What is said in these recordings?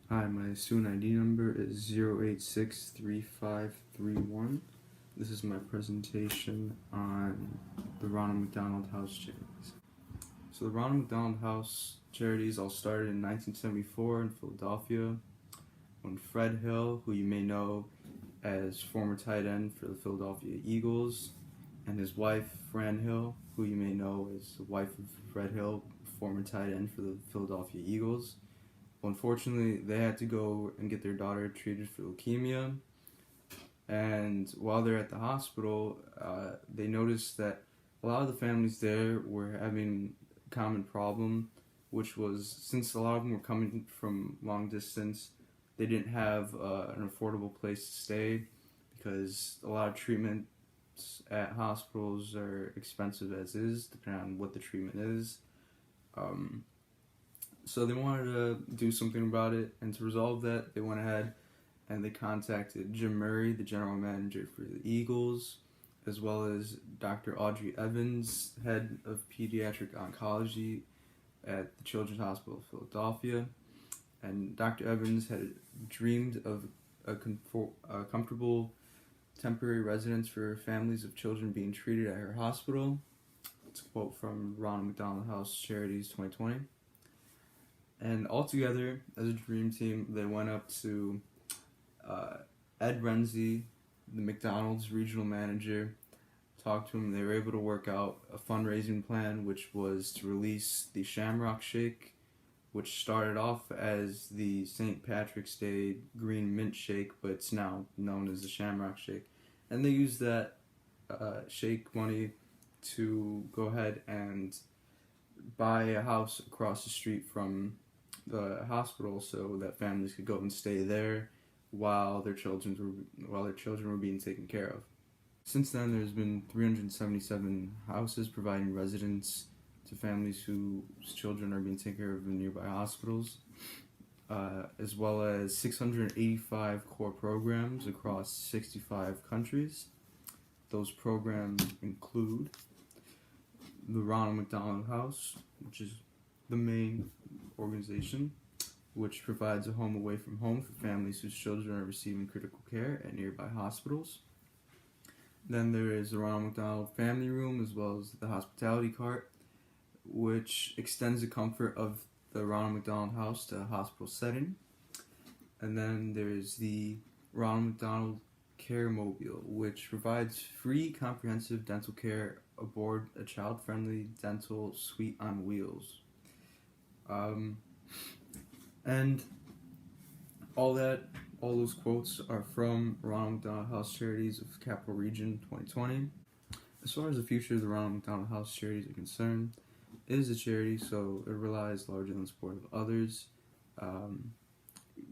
Hi, my student ID number is 0863531. This is my presentation on the Ronald McDonald House Charities. So the Ronald McDonald House Charities all started in 1974 in Philadelphia when Fred Hill, who you may know as former tight end for the Philadelphia Eagles, and his wife, Fran Hill, who you may know as the wife of Fred Hill, former tight end for the Philadelphia Eagles. Well, unfortunately, they had to go and get their daughter treated for leukemia. And while they're at the hospital, they noticed that a lot of the families there were having a common problem, which was since a lot of them were coming from long distance, they didn't have an affordable place to stay because a lot of treatments at hospitals are expensive as is, depending on what the treatment is. So they wanted to do something about it, and to resolve that, they went ahead and they contacted Jim Murray, the general manager for the Eagles, as well as Dr. Audrey Evans, head of pediatric oncology at the Children's Hospital of Philadelphia. And Dr. Evans had dreamed of a comfortable temporary residence for families of children being treated at her hospital. It's a quote from Ronald McDonald House Charities 2020. And altogether, as a dream team, they went up to Ed Renzi, the McDonald's regional manager, talked to him. They were able to work out a fundraising plan, which was to release the Shamrock Shake, which started off as the St. Patrick's Day Green Mint Shake, but it's now known as the Shamrock Shake. And they used that shake money to go ahead and buy a house across the street from the hospital so that families could go and stay there while their children were being taken care of. Since then, there's been 377 houses providing residence to families whose children are being taken care of in nearby hospitals, as well as 685 core programs across 65 countries. Those programs include the Ronald McDonald House, which is the main organization, which provides a home away from home for families whose children are receiving critical care at nearby hospitals. Then there is the Ronald McDonald Family Room, as well as the Hospitality Cart, which extends the comfort of the Ronald McDonald House to a hospital setting. And then there's the Ronald McDonald Care Mobile, which provides free comprehensive dental care aboard a child-friendly dental suite on wheels. And all those quotes are from Ronald McDonald House Charities of Capital Region 2020. As far as the future of the Ronald McDonald House Charities are concerned, it is a charity, so it relies largely on the support of others.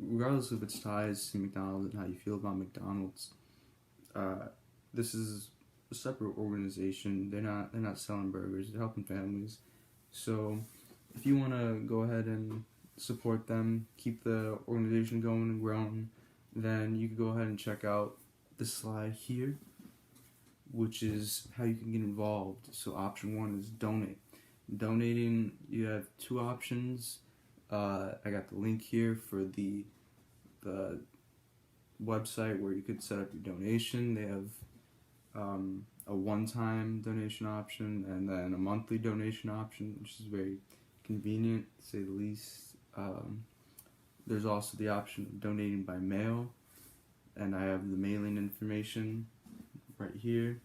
Regardless of its ties to McDonald's and how you feel about McDonald's, this is a separate organization. They're not selling burgers. They're helping families. So if you want to go ahead and support them, keep the organization going and growing, then you can go ahead and check out the slide here, which is how you can get involved. So option 1 is donate. Donating, you have 2 options. I got the link here for the website where you could set up your donation. They have a one-time donation option and then a monthly donation option, which is very convenient, to say the least. There's also the option of donating by mail, and I have the mailing information right here,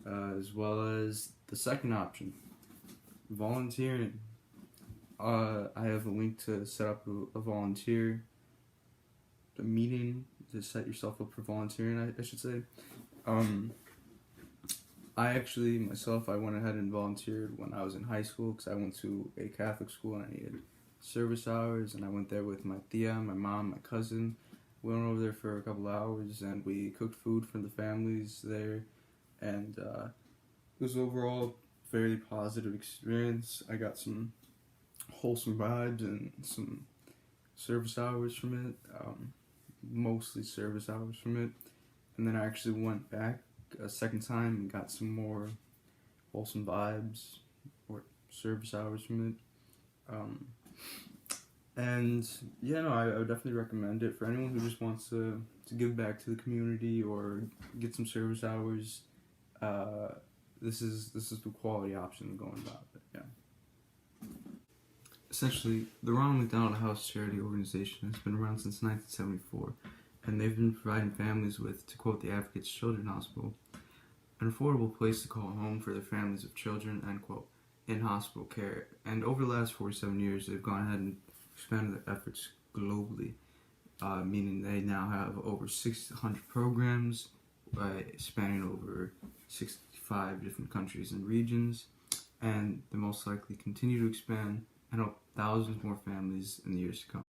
as well as the second option, volunteering. I have a link to set up a meeting to set yourself up for volunteering, I should say. I went ahead and volunteered when I was in high school because I went to a Catholic school and I needed service hours, and I went there with my tia, my mom, my cousin. We went over there for a couple hours and we cooked food for the families there, and it was overall a very positive experience. I got some wholesome vibes and some service hours from it, mostly service hours from it, and then I actually went back a second time and got some more wholesome vibes or service hours from it. And yeah, no, I would definitely recommend it for anyone who just wants to give back to the community or get some service hours. Uh, this is the quality option going about it. Yeah. Essentially, the Ronald McDonald House Charity Organization has been around since 1974, and they've been providing families with, to quote the Advocates Children's Hospital, an affordable place to call home for their families of children, end quote, in hospital care. And over the last 47 years, they've gone ahead and expanded their efforts globally, meaning they now have over 600 programs spanning over 65 different countries and regions, and they most likely continue to expand and help thousands more families in the years to come.